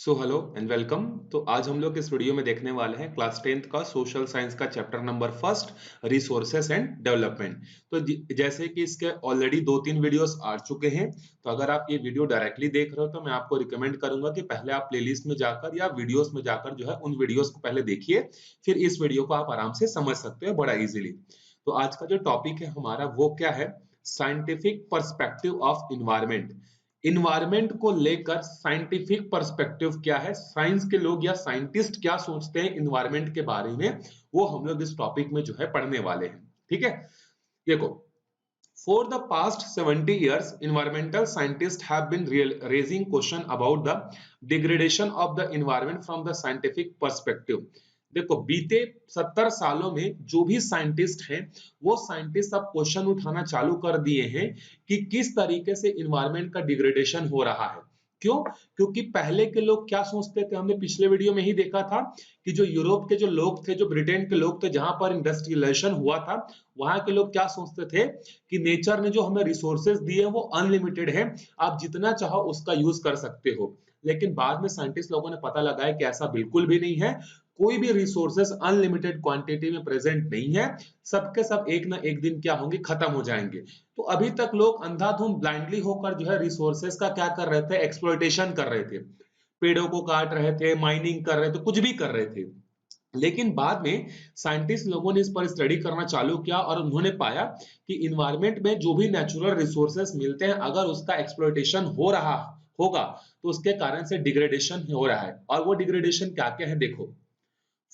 So hello and welcome. तो आज हम लोग इस वीडियो में देखने वाले हैं क्लास 10th का सोशल साइंस का chapter number first, resources and development. तो जैसे कि इसके ऑलरेडी 2-3 वीडियोस आ चुके हैं, तो अगर आप ये वीडियो डायरेक्टली देख रहे हो तो मैं आपको रिकमेंड करूंगा कि पहले आप प्लेलिस्ट में जाकर या वीडियोस में जाकर जो है उन वीडियोस को पहले देखिए, फिर इस वीडियो को आप आराम से समझ सकते हो बड़ा इजीली। तो आज का जो टॉपिक है हमारा वो क्या है? Scientific perspective of environment. Environment को लेकर साइंटिफिक पर्सपेक्टिव क्या है, साइंस के लोग या साइंटिस्ट क्या सोचते हैं इन्वायरमेंट के बारे में, वो हम लोग इस टॉपिक में जो है पढ़ने वाले हैं। ठीक है, देखो, for the past 70 years environmental scientists have been raising question about the degradation of the environment from the scientific perspective। देखो, बीते 70 सालों में जो भी साइंटिस्ट हैं वो साइंटिस्ट अब क्वेश्चन उठाना चालू कर दिए हैं कि किस तरीके से इन्वायरमेंट का डिग्रेडेशन हो रहा है। क्यों? क्योंकि पहले के लोग क्या सोचते थे, हमने पिछले वीडियो में ही देखा था कि जो यूरोप के जो लोग थे, जो ब्रिटेन के लोग थे, जहां पर इंडस्ट्रियलाइजेशन हुआ था, वहां के लोग क्या सोचते थे कि नेचर ने जो हमें रिसोर्सेज दिए वो अनलिमिटेड है, आप जितना चाहो उसका यूज कर सकते हो। लेकिन बाद में साइंटिस्ट लोगों ने पता लगाया कि ऐसा बिल्कुल भी नहीं है, कोई भी रिसोर्सेज अनलिमिटेड क्वांटिटी में प्रेजेंट नहीं है, सबके सब एक ना एक दिन क्या होंगे, खत्म हो जाएंगे। तो अभी तक लोग अंधाधुंध ब्लाइंडली होकर जो है रिसोर्सेज का क्या कर रहे थे, एक्सप्लॉयटेशन कर रहे थे, पेड़ों को काट रहे थे, माइनिंग कर रहे थे, कुछ भी कर रहे थे। लेकिन बाद में साइंटिस्ट लोगों ने इस पर स्टडी करना चालू किया और उन्होंने पाया कि इन्वायरमेंट में जो भी नेचुरल रिसोर्सेस मिलते हैं, अगर उसका एक्सप्लॉयटेशन हो रहा होगा तो उसके कारण से डिग्रेडेशन हो रहा है। और वो डिग्रेडेशन क्या क्या है, देखो।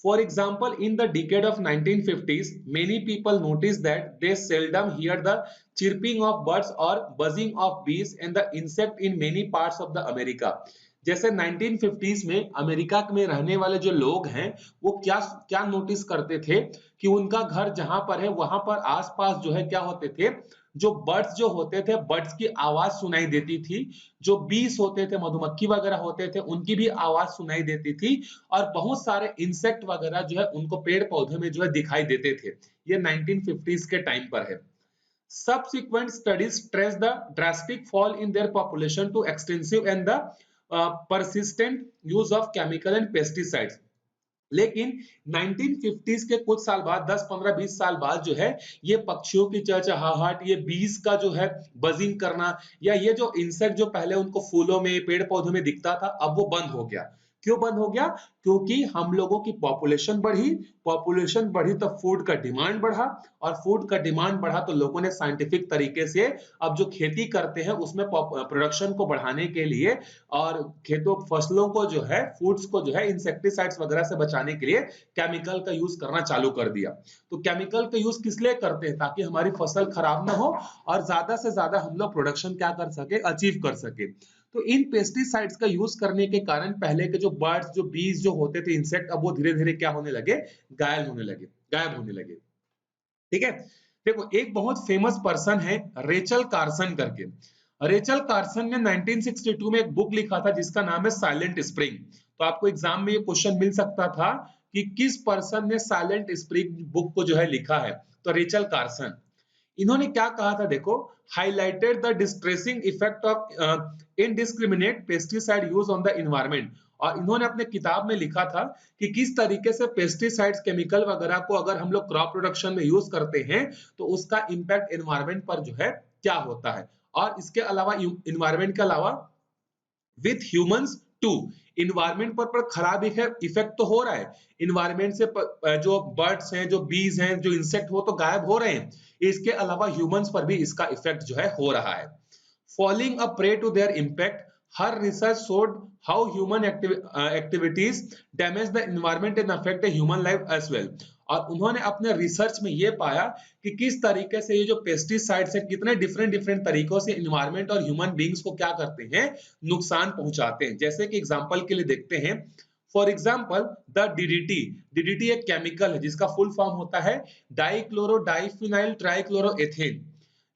For example, in the decade of 1950s, many people noticed that they seldom hear the chirping of birds or buzzing of bees and the insect in many parts of the America। जैसे 1950s में America में रहने वाले जो लोग हैं वो क्या क्या नोटिस करते थे कि उनका घर जहां पर है वहां पर आसपास जो है क्या होते थे, जो बर्ड्स जो होते थे, बर्ड्स की आवाज सुनाई देती थी, जो बीस होते थे, मधुमक्खी वगैरह होते थे, उनकी भी आवाज सुनाई देती थी, और बहुत सारे इंसेक्ट वगैरह जो है उनको पेड़ पौधे में जो है दिखाई देते थे। ये 1950s के टाइम पर है। Subsequent studies trace the drastic fall in their population to extensive and the persistent use of chemical and pesticides। लेकिन 1950s के कुछ साल बाद, 10 15 20 साल बाद जो है, ये पक्षियों की चहचहाहट, ये बीज का जो है बजिंग करना, या ये जो इंसेक्ट जो पहले उनको फूलों में, पेड़ पौधों में दिखता था, अब वो बंद हो गया। क्यों बंद हो गया? क्योंकि हम लोगों की पॉपुलेशन बढ़ी तो फूड का डिमांड बढ़ा, और फूड का डिमांड बढ़ा तो लोगों ने साइंटिफिक तरीके से अब जो खेती करते हैं उसमें प्रोडक्शन को बढ़ाने के लिए और खेतों फसलों को जो है, फूड्स को जो है इंसेक्टिसाइड्स वगैरह से बचाने के लिए केमिकल का यूज करना चालू कर दिया। तो केमिकल का यूज किस लिए करते हैं? ताकि हमारी फसल खराब ना हो और ज्यादा से ज्यादा हम लोग प्रोडक्शन क्या कर सके, अचीव कर सके। तो इन पेस्टिसाइड्स का यूज करने के कारण पहले के जो बर्ड्स, जो बीज जो होते थे, इंसेक्ट, अब वो धीरे धीरे क्या होने लगे, गायब होने लगे। ठीक है, देखो, एक बहुत फेमस पर्सन है रेचल कार्सन करके। रेचल कार्सन ने 1962 में एक बुक लिखा था जिसका नाम है साइलेंट स्प्रिंग। तो आपको एग्जाम में ये क्वेश्चन मिल सकता था कि किस पर्सन ने साइलेंट स्प्रिंग बुक को जो है लिखा है, तो रेचल कार्सन। इन्होंने क्या कहा था, देखो, highlighted the distressing effect of indiscriminate pesticide use on the environment. और इन्होंने अपने किताब में लिखा था कि किस तरीके से पेस्टिसाइड्स, केमिकल वगैरह को अगर हम लोग क्रॉप प्रोडक्शन में यूज करते हैं तो उसका इंपैक्ट एनवायरनमेंट पर जो है क्या होता है। और इसके अलावा, एनवायरनमेंट के अलावा, विथ ह्यूमंस टू, इन्वायरमेंट पर खराब इफेक्ट तो हो रहा है, इन्वायरमेंट से जो बर्ड्स हैं, जो बीज हैं, जो इंसेक्ट, वो तो गायब हो रहे हैं, इसके अलावा ह्यूमंस पर भी इसका इफेक्ट जो है हो रहा है। Falling a prey to their impact, her research showed how human activities damage the environment and affect human life as well. और उन्होंने अपने रिसर्च में ये पाया कि किस तरीके से ये जो पेस्टिसाइड्स है, कितने डिफरेंट डिफरेंट तरीकों से एनवायरनमेंट और ह्यूमन बींग्स को क्या करते हैं, नुकसान पहुंचाते हैं। जैसे कि एग्जांपल के लिए देखते हैं, for example the DDT. DDT एक केमिकल है जिसका फुल फॉर्म होता है dichloro diphenyl trichloroethane,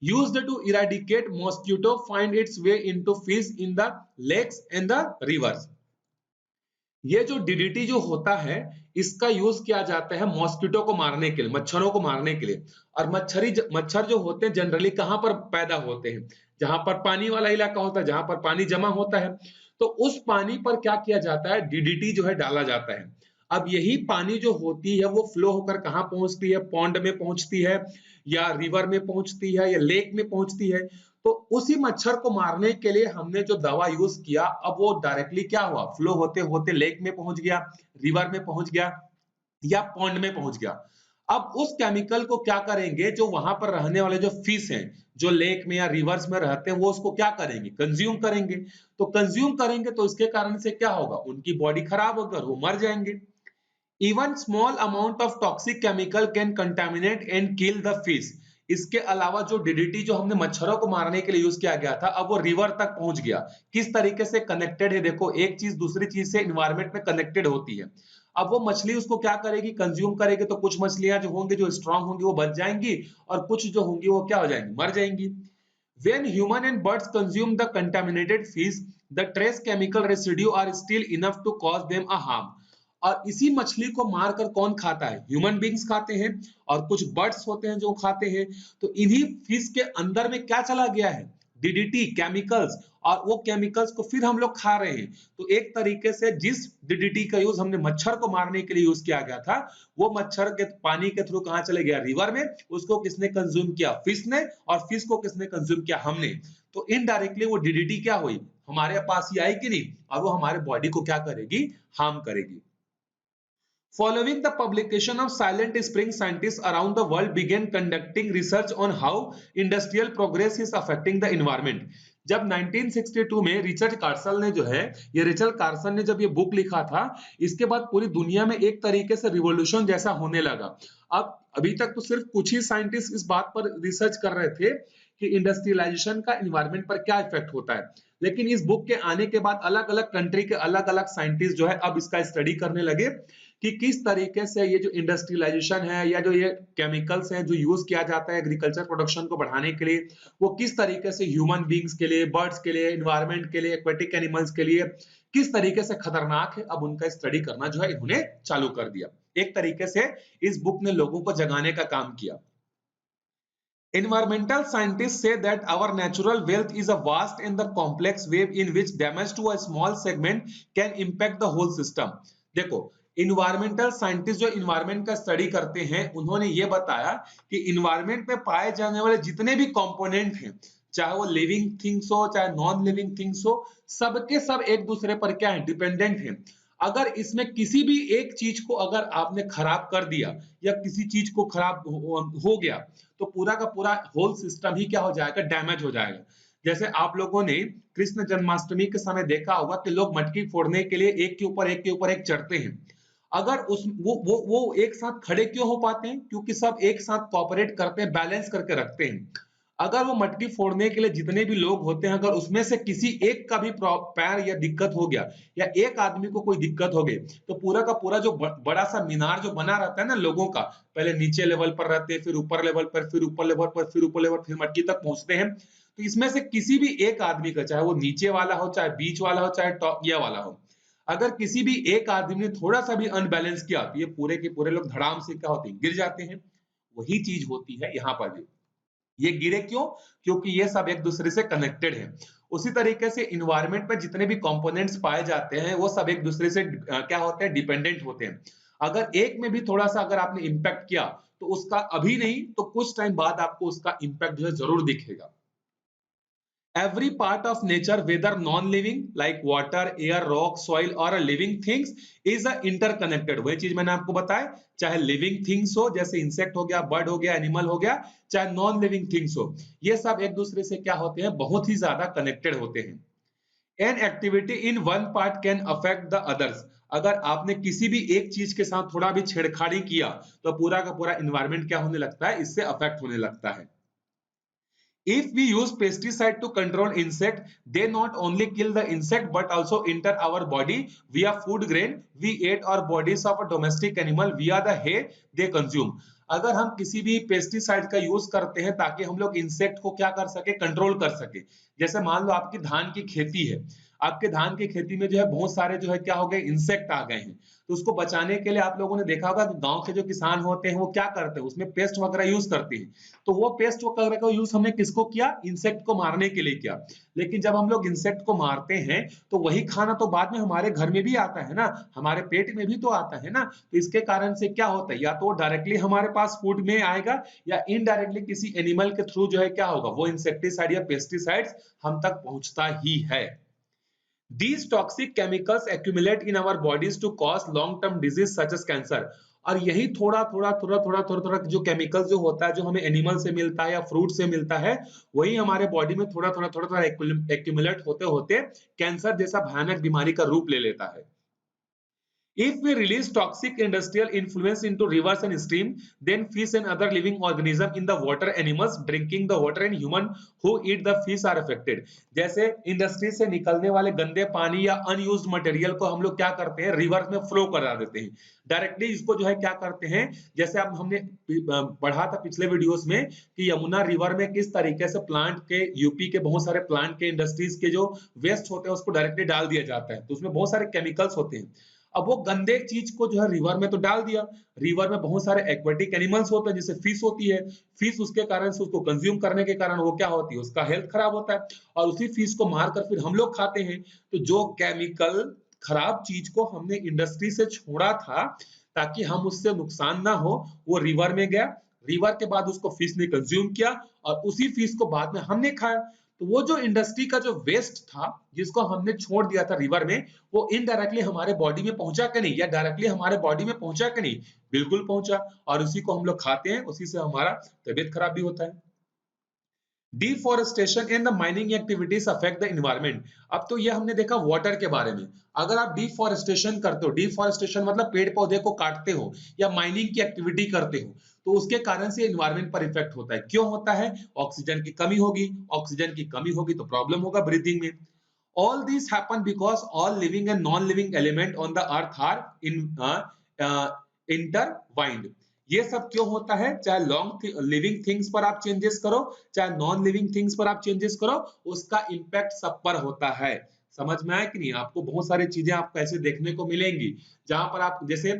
used to eradicate mosquito find its way into fish in the lakes and the rivers। ये जो डीडीटी जो होता है, इसका यूज किया जाता है मॉस्किटो को मारने के लिए, मच्छरों को मारने के लिए। और मच्छर जो होते हैं जनरली कहाँ पर पैदा होते हैं? जहां पर पानी वाला इलाका होता है, जहां पर पानी जमा होता है। तो उस पानी पर क्या किया जाता है? डीडीटी जो है डाला जाता है। अब यही पानी जो होती है वो फ्लो होकर कहाँ पहुंचती है? पॉन्ड में पहुंचती है, या रिवर में पहुंचती है, या लेक में पहुंचती है। तो उसी मच्छर को मारने के लिए हमने जो दवा यूज किया, अब वो डायरेक्टली क्या हुआ? फ्लो होते होते लेक में पहुंच गया, रिवर में पहुंच गया, या पॉन्ड में पहुंच गया। अब उस केमिकल को क्या करेंगे? जो वहां पर रहने वाले जो फिश हैं, जो लेक में या रिवर्स में रहते हैं, वो उसको क्या करेंगे? कंज्यूम करेंगे। तो कंज्यूम करेंगे तो इसके कारण से क्या होगा? उनकी बॉडी खराब होगी और वो मर जाएंगे। Even small amount of toxic chemical can contaminate and kill the fish. इसके अलावा जो डीडीटी जो हमने मच्छरों को मारने के लिए यूज किया गया था, अब वो रिवर तक पहुंच गया। किस तरीके से कनेक्टेड है देखो, एक चीज दूसरी चीज से इन्वायरमेंट में कनेक्टेड होती है। अब वो मछली उसको क्या करेगी? कंज्यूम करेगी। तो कुछ मछलियां जो होंगी, जो स्ट्रांग होंगी, वो बच जाएंगी, और कुछ जो होंगी वो क्या हो जाएंगी? मर जाएंगी। When human and birds consume the contaminated fish, the trace chemical residue are still enough to cause them a harm. और इसी मछली को मारकर कौन खाता है? ह्यूमन बींग्स खाते हैं, और कुछ बर्ड्स होते हैं जो खाते हैं। तो इन्हीं फिश के अंदर में क्या चला गया है? डीडीटी केमिकल्स, और वो केमिकल्स को फिर हम लोग खा रहे हैं। तो एक तरीके से जिस डीडीटी का यूज हमने मच्छर को मारने के लिए यूज किया गया था, वो मच्छर के पानी के थ्रू कहां चले गया? रिवर में। उसको किसने कंज्यूम किया? फिश ने। और फिश को किसने कंज्यूम किया? हमने। तो इनडायरेक्टली वो डीडीटी क्या हुई? हमारे पास ही आई कि नहीं? और वो हमारे बॉडी को क्या करेगी? हार्म करेगी। Following the publication of Silent Spring, scientists around the world began conducting research on how industrial progress is affecting the environment. जब 1962 में रिचर्ड कार्सन ने जो है, ये रिचर्ड कार्सन ने जब ये बुक लिखा था, इसके बाद पूरी दुनिया में एक तरीके से रिवॉल्यूशन जैसा होने लगा। अब अभी तक तो सिर्फ कुछ ही साइंटिस्ट इस बात पर रिसर्च कर रहे थे कि इंडस्ट्रियलाइजेशन का एनवायरनमेंट पर क्या इफेक्ट होता है। लेकिन इस बुक के आने के बाद अलग अलग कंट्री के अलग अलग साइंटिस्ट जो है अब इसका स्टडी करने लगे कि किस तरीके से ये जो इंडस्ट्रियलाइजेशन है, या जो ये केमिकल्स हैं जो यूज किया जाता है एग्रीकल्चर प्रोडक्शन को बढ़ाने के लिए, वो किस तरीके से ह्यूमन बींग्स के लिए, बर्ड्स के लिए, एनवायरमेंट के लिए, एक्वेटिक एनिमल्स के लिए किस तरीके से खतरनाक है। अब उनका स्टडी करना जो है इन्होंने चालू कर दिया। एक तरीके से इस बुक ने लोगों को जगाने का काम किया। Environmental scientists say that our natural wealth is a vast and the complex web in which damage to a small segment can impact the whole system. देखो, इन्वायरमेंटल साइंटिस्ट जो इन्वायरमेंट का स्टडी करते हैं, उन्होंने ये बताया कि इन्वायरमेंट में पाए जाने वाले जितने भी कंपोनेंट हैं, चाहे वो लिविंग थिंग्स हो चाहे नॉन लिविंग थिंग्स हो, सबके सब एक दूसरे पर क्या है? डिपेंडेंट हैं। अगर इसमें किसी भी एक चीज को अगर आपने खराब कर दिया, या किसी चीज को खराब हो गया, तो पूरा का पूरा होल सिस्टम ही क्या हो जाएगा? डैमेज हो जाएगा। जैसे आप लोगों ने कृष्ण जन्माष्टमी के समय देखा होगा कि लोग मटकी फोड़ने के लिए एक के ऊपर एक के ऊपर एक चढ़ते हैं। अगर उस वो एक साथ खड़े क्यों हो पाते हैं? क्योंकि सब एक साथ कोऑपरेट करते हैं, बैलेंस करके रखते हैं। अगर वो मटकी फोड़ने के लिए जितने भी लोग होते हैं, अगर उसमें से किसी एक का भी पैर या दिक्कत हो गया, या एक आदमी को कोई दिक्कत हो गई, तो पूरा का पूरा जो बड़ा सा मीनार जो बना रहता है ना लोगों का, पहले नीचे लेवल पर रहते हैं, फिर ऊपर लेवल पर, फिर ऊपर लेवल पर, फिर ऊपर लेवल, फिर मटकी तक पहुंचते हैं। तो इसमें से किसी भी एक आदमी का, चाहे वो नीचे वाला हो, चाहे बीच वाला हो, चाहे टॉप या वाला हो, अगर किसी भी एक आदमी ने थोड़ा सा भी अनबैलेंस किया, तो ये पूरे के पूरे लोग धड़ाम से क्या होते हैं? गिर जाते हैं। वही चीज होती है यहाँ पर भी। ये गिरे क्यों? क्योंकि ये सब एक दूसरे से कनेक्टेड है। उसी तरीके से इन्वायरमेंट में जितने भी कंपोनेंट्स पाए जाते हैं, वो सब एक दूसरे से क्या होते हैं? डिपेंडेंट होते हैं। अगर एक में भी थोड़ा सा अगर आपने इंपैक्ट किया, तो उसका अभी नहीं तो कुछ टाइम बाद आपको उसका इंपैक्ट जो है जरूर दिखेगा। Every part of nature, whether non-living like water, air, rock, soil or a living things, is a interconnected. वही चीज मैंने आपको बताया, चाहे लिविंग थिंग्स हो जैसे इंसेक्ट हो गया, बर्ड हो गया, एनिमल हो गया, चाहे नॉन लिविंग थिंग्स हो, ये सब एक दूसरे से क्या होते हैं? बहुत ही ज्यादा कनेक्टेड होते हैं। An activity in one part can affect the others. अगर आपने किसी भी एक चीज के साथ थोड़ा भी छेड़खानी किया, तो पूरा का पूरा इन्वायरमेंट क्या होने लगता है? इससे अफेक्ट होने लगता है। If we use pesticide to control insect, they not only kill the insect but also enter our body via food grain we ate or bodies of a domestic animal via the hay they consume. अगर हम किसी भी pesticide का use करते हैं ताकि हम लोग इंसेक्ट को क्या कर सके? कंट्रोल कर सके। जैसे मान लो आपकी धान की खेती है, आपके धान की खेती में जो है बहुत सारे जो है क्या हो गए, इंसेक्ट आ गए हैं, तो उसको बचाने के लिए आप लोगों ने देखा होगा कि गांव के जो किसान होते हैं वो क्या करते हैं, उसमें पेस्ट वगैरह यूज करते हैं। तो वो पेस्ट वगैरह का यूज हमने किसको किया, इंसेक्ट को मारने के लिए किया। लेकिन जब हम लोग इंसेक्ट को मारते हैं तो वही खाना तो बाद में हमारे घर में भी आता है ना, हमारे पेट में भी तो आता है ना। तो इसके कारण से क्या होता है, या तो डायरेक्टली हमारे पास फूड में आएगा या इनडायरेक्टली किसी एनिमल के थ्रू जो है क्या होगा, वो इंसेक्टिसाइड या पेस्टिसाइड्स हम तक पहुंचता ही है। These toxic chemicals accumulate in our bodies to cause long-term disease such as cancer. और यही थोड़ा जो केमिकल जो होता है, जो हमें एनिमल से मिलता है या फ्रूट से मिलता है, वही हमारे बॉडी में थोड़ा एक्यूमुलेट होते होते कैंसर जैसा भयानक बीमारी का रूप ले लेता है। If we release toxic industrial influence into rivers and stream, then fish and other living organisms in the water, animals drinking the water and human who eat the fish are affected. जैसे industry से निकलने वाले गंदे पानी या unused material को हम लोग क्या करते हैं, रिवर में फ्लो करा देते हैं। डायरेक्टली इसको जो है क्या करते हैं, जैसे अब हमने पढ़ा था पिछले वीडियोस में कि यमुना रिवर में किस तरीके से प्लांट के, यूपी के बहुत सारे प्लांट के इंडस्ट्रीज के जो वेस्ट होते हैं उसको डायरेक्टली डाल दिया जाता है, तो उसमें बहुत सारे केमिकल्स होते हैं। अब वो गंदे चीज को जो है रिवर में तो डाल दिया, रिवर में बहुत सारे एक्वेटिक एनिमल्स होते हैं जैसे फिश होती है, फिश उसके कारण से उसको कंज्यूम करने के कारण वो क्या होती है, उसका हेल्थ खराब होता है, और उसी फिश को मारकर फिर हम लोग खाते हैं। तो जो केमिकल खराब चीज को हमने इंडस्ट्री से छोड़ा था ताकि हम उससे नुकसान ना हो, वो रिवर में गया, रिवर के बाद उसको फिश ने कंज्यूम किया और उसी फिश को बाद में हमने खाया। तो वो जो इंडस्ट्री का जो वेस्ट था जिसको हमने छोड़ दिया था रिवर में, वो इनडायरेक्टली हमारे बॉडी में पहुंचा कि नहीं, या डायरेक्टली हमारे बॉडी में पहुंचा कि नहीं, बिल्कुल पहुंचा, और उसी को हम लोग खाते हैं, उसी से हमारा तबीयत खराब भी होता है। Deforestation and the mining activities affect the environment. अब तो ये हमने देखा वाटर के बारे में। अगर आप डिफॉरेस्टेशन करते हो, डिफॉरेस्टेशन मतलब पेड़ पौधे को काटते हो या माइनिंग की एक्टिविटी करते हो, तो उसके कारण से एनवायरनमेंट पर इफेक्ट होता है। क्यों होता है, ऑक्सीजन की कमी होगी, ऑक्सीजन की कमी होगी तो प्रॉब्लम होगा ब्रीथिंग में। All these happen because all living and non-living element on the earth are intertwined. ये सब क्यों होता है, चाहे लॉन्ग लिविंग थिंग्स पर आप चेंजेस करो, चाहे नॉन लिविंग थिंग्स पर आप चेंजेस करो, उसका इंपैक्ट सब पर होता है। समझ में आया कि नहीं, आपको बहुत सारी चीजें आपको ऐसे देखने को मिलेंगी जहां पर आप, जैसे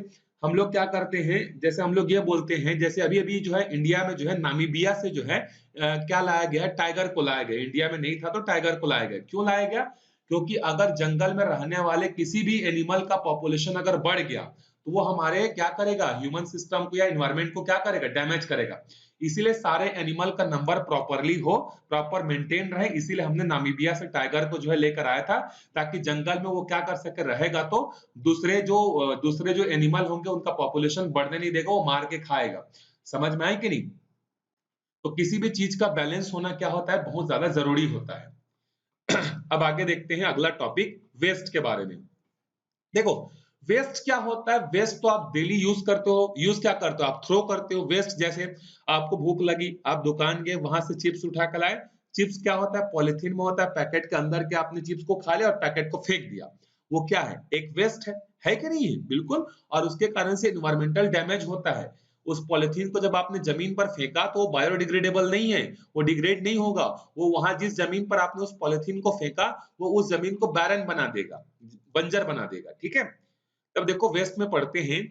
हम लोग क्या करते हैं, जैसे हम लोग ये बोलते हैं, जैसे अभी अभी जो है इंडिया में जो है नामीबिया से जो है क्या लाया गया, टाइगर को लाया गया। इंडिया में नहीं था तो टाइगर को लाया गया। क्यों लाया गया, क्योंकि अगर जंगल में रहने वाले किसी भी एनिमल का पॉपुलेशन अगर बढ़ गया तो वो हमारे क्या करेगा, ह्यूमन सिस्टम को या एनवायरनमेंट को क्या करेगा, डैमेज करेगा। इसीलिए सारे एनिमल का नंबर प्रॉपरली हो, प्रॉपर मेंटेन रहे, इसीलिए हमने नामीबिया से टाइगर को जो है लेकर आया था, ताकि जंगल में वो क्या कर सके, रहेगा तो दूसरे जो एनिमल होंगे उनका पॉपुलेशन बढ़ने नहीं देगा, वो मार के खाएगा। समझ में आए कि नहीं। तो किसी भी चीज का बैलेंस होना क्या होता है, बहुत ज्यादा जरूरी होता है। अब आगे देखते हैं अगला टॉपिक, वेस्ट के बारे में। देखो वेस्ट क्या होता है, वेस्ट तो आप डेली यूज करते हो, यूज क्या करते हो, आप थ्रो करते हो वेस्ट। जैसे आपको भूख लगी, आप दुकान गए, वहां से चिप्स उठा कर लाए, चिप्स क्या होता है, पॉलिथीन में होता है, पैकेट के अंदर के आपने चिप्स को खा लिया और पैकेट को फेंक दिया, वो क्या है, एक वेस्ट है कि नहीं है, बिल्कुल। और उसके कारण से एनवायरमेंटल डैमेज होता है। उस पॉलिथीन को जब आपने जमीन पर फेंका तो वो बायोडिग्रेडेबल नहीं है, वो डिग्रेड नहीं होगा, वो वहां जिस जमीन पर आपने उस पॉलिथीन को फेंका वो उस जमीन को बैरन बना देगा, बंजर बना देगा, ठीक है। तब देखो वेस्ट में पढ़ते हैं,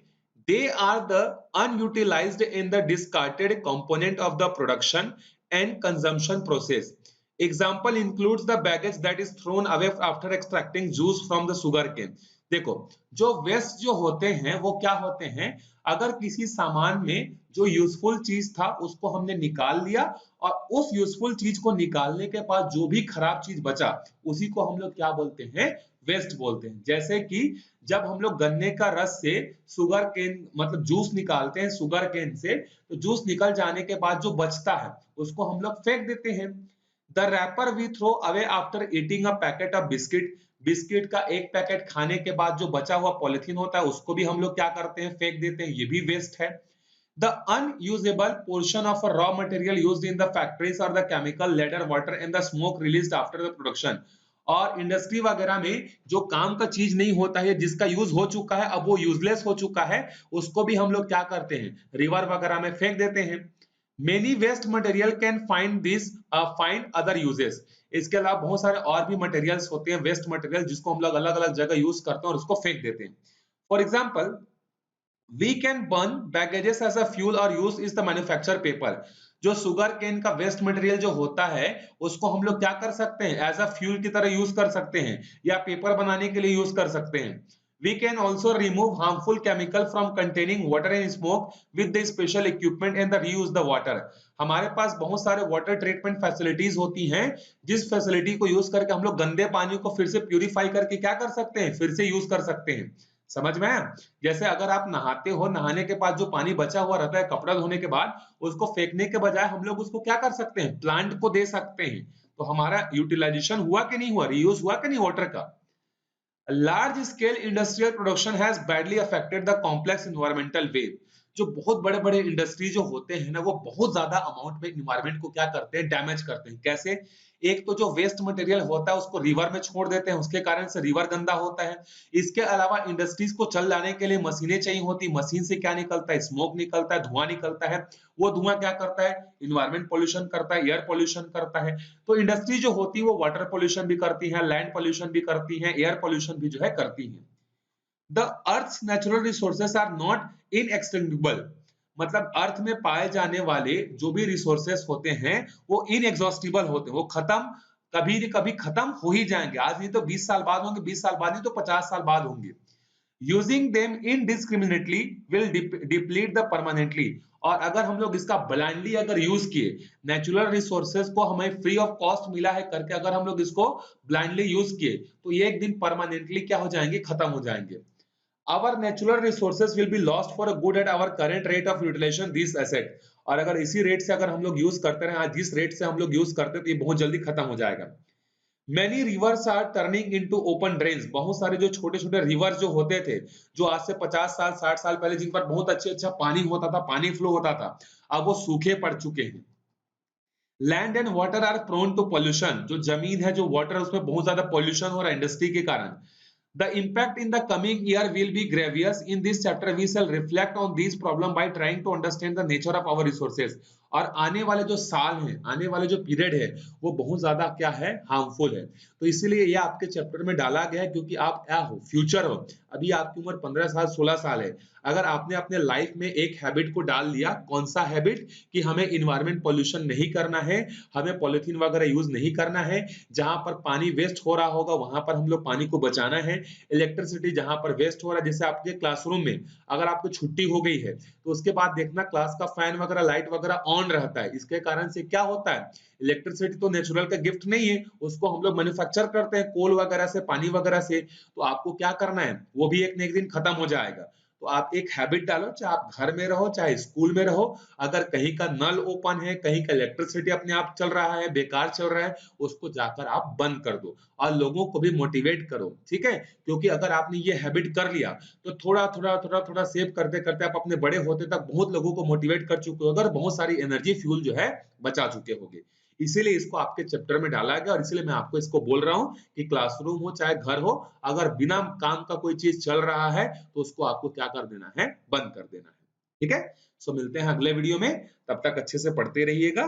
they are the unutilized in the discarded component of the production and consumption process. Example includes the bagasse that is thrown away after extracting juice from the sugar cane. देखो जो वेस्ट जो होते हैं वो क्या होते हैं, अगर किसी सामान में जो यूजफुल चीज था उसको हमने निकाल लिया और उस यूजफुल चीज को निकालने के बाद जो भी खराब चीज बचा उसी को हम लोग क्या बोलते हैं, वेस्ट बोलते हैं। जैसे कि जब हम लोग गन्ने का रस से शुगर केन मतलब जूस निकालते हैं शुगर केन से, तो जूस निकल जाने के बाद जो बचता है उसको हम लोग फेंक देते हैं। The wrapper we throw away after eating a packet of biscuit, biscuit का एक पैकेट खाने के बाद जो बचा हुआ पॉलिथीन होता है उसको भी हम लोग क्या करते हैं, फेंक देते हैं, ये भी वेस्ट है। The unusable portion of a raw material used in the factories or the chemical ladder water and the smoke released after the production। और इंडस्ट्री वगैरह में जो काम का चीज नहीं होता है, जिसका यूज हो चुका है, अब वो यूजलेस हो चुका है, उसको भी हम लोग क्या करते हैं, रिवर वगैरह में फेंक देते हैं। Many waste material can find other uses. इसके अलावा बहुत सारे और भी मटेरियल्स होते हैं वेस्ट मटेरियल, जिसको हम लोग अलग अलग जगह यूज करते हैं और उसको फेंक देते हैं। For example, we can burn bagasses as a fuel और use is the manufacture paper. जो शुगर केन का वेस्ट मटेरियल जो होता है उसको हम लोग क्या कर सकते हैं, एज अ फ्यूल की तरह यूज कर सकते हैं या पेपर बनाने के लिए यूज कर सकते हैं। We can also remove harmful chemical from containing water and smoke with the special equipment and the reuse the water। हमारे पास बहुत सारे वाटर ट्रीटमेंट फैसिलिटीज होती हैं, जिस फैसिलिटी को यूज करके हम लोग गंदे पानी को फिर से प्यूरिफाई करके क्या कर सकते हैं, फिर से यूज कर सकते हैं। समझ में आया? जैसे अगर आप नहाते हो, नहाने के बाद जो पानी बचा हुआ रहता है कपड़ा धोने के बाद, उसको फेंकने के बजाय हम लोग उसको क्या कर सकते हैं, प्लांट को दे सकते हैं। तो हमारा यूटिलाइजेशन हुआ कि नहीं हुआ, रीयूज हुआ कि नहीं वाटर का। Large scale industrial production has badly affected the complex environmental wave. जो बहुत बड़े बड़े इंडस्ट्री जो होते हैं ना, वो बहुत ज्यादा अमाउंट में एनवायरमेंट को क्या करते हैं, डैमेज करते हैं। कैसे? एक तो जो वेस्ट मटेरियल होता है उसको रिवर में छोड़ देते हैं, उसके कारण से रिवर गंदा होता है। इसके अलावा इंडस्ट्रीज को चल जाने के लिए मशीनें चाहिए होती, मशीन से क्या निकलता है, स्मोक निकलता है, धुआं निकलता है। वो धुआं क्या करता है, इन्वायरमेंट पोल्यूशन करता है, एयर पोल्यूशन करता है। तो इंडस्ट्री जो होती है वो वाटर पोल्यूशन भी करती है, लैंड पोल्यूशन भी करती है, एयर पोल्यूशन भी जो है करती है। The earth natural resources are not inexhaustible. मतलब अर्थ में पाए जाने वाले जो भी रिसोर्सेस होते हैं वो इनएग्जॉस्टिबल होते हैं, वो खत्म कभी न कभी खत्म हो ही जाएंगे। आज नहीं तो 20 साल बाद होंगे, 20 साल बाद नहीं तो 50 साल बाद होंगे। Using them indiscriminately will deplete the permanently. और अगर हम लोग इसका ब्लाइंडली अगर यूज किए, नेचुरल रिसोर्सेज को हमें फ्री ऑफ कॉस्ट मिला है करके अगर हम लोग इसको ब्लाइंडली यूज किए, तो ये एक दिन परमानेंटली क्या हो जाएंगे, खत्म हो जाएंगे। Our natural resources will be lost for a good at our current rate of utilization this asset। और अगर इसी रेट से अगर हम लोग यूज करते रहे, आज जिस रेट से हम लोग यूज करते, तो ये बहुत जल्दी खत्म हो जाएगा। Many rivers are turning into open drains। बहुत सारे जो छोटे छोटे रिवर्स जो होते थे, जो आज से 50 साल 60 साल पहले जिन पर बहुत अच्छा पानी होता था, पानी फ्लो होता था, अब वो सूखे पड़ चुके हैं। Land and water are prone to pollution. जो जमीन है, जो वाटर है, उसमें बहुत ज्यादा पॉल्यूशन हो रहा है इंडस्ट्री के कारण। The impact in the coming year will be grievous। In this chapter, we shall reflect on these problems by trying to understand the nature of our resources। और आने वाले जो साल हैं, आने वाले जो पीरियड है, वो बहुत ज्यादा क्या है, हार्मफुल है। तो इसीलिए ये आपके चैप्टर में डाला गया है, क्योंकि आप क्या हो, फ्यूचर हो। अभी आपकी उम्र 15 साल 16 साल है। अगर आपने अपने लाइफ में एक हैबिट को डाल लिया, कौन सा हैबिट, कि हमें इन्वायरमेंट पॉल्यूशन नहीं करना है, हमें पॉलिथीन वगैरह यूज नहीं करना है, जहां पर पानी वेस्ट हो रहा होगा वहां पर हम लोग पानी को बचाना है। इलेक्ट्रिसिटी जहां पर वेस्ट हो रहा है, जैसे आपके क्लासरूम में अगर आपको छुट्टी हो गई है, तो उसके बाद देखना क्लास का फैन वगैरह लाइट वगैरह ऑन रहता है। इसके कारण से क्या होता है, इलेक्ट्रिसिटी तो नेचुरल का गिफ्ट नहीं है, उसको हम लोग मैन्युफैक्चर करते हैं कोल वगैरह से, पानी वगैरह से। तो आपको क्या करना है, वो भी एक न एक दिन खत्म हो जाएगा। तो आप एक हैबिट डालो, चाहे आप घर में रहो चाहे स्कूल में रहो, अगर कहीं का नल ओपन है, कहीं का इलेक्ट्रिसिटी अपने आप चल रहा है, बेकार चल रहा है, उसको जाकर आप बंद कर दो और लोगों को भी मोटिवेट करो। ठीक है? क्योंकि अगर आपने ये हैबिट कर लिया, तो थोड़ा थोड़ा थोड़ा थोड़ा सेव करते करते आप अपने बड़े होते तक बहुत लोगों को मोटिवेट कर चुके हो और बहुत सारी एनर्जी फ्यूल जो है बचा चुके होगे। इसीलिए इसको आपके चैप्टर में डाला गया और इसीलिए मैं आपको इसको बोल रहा हूँ कि क्लासरूम हो चाहे घर हो, अगर बिना काम का कोई चीज चल रहा है तो उसको आपको क्या कर देना है, बंद कर देना है। ठीक है? सो मिलते हैं अगले वीडियो में, तब तक अच्छे से पढ़ते रहिएगा।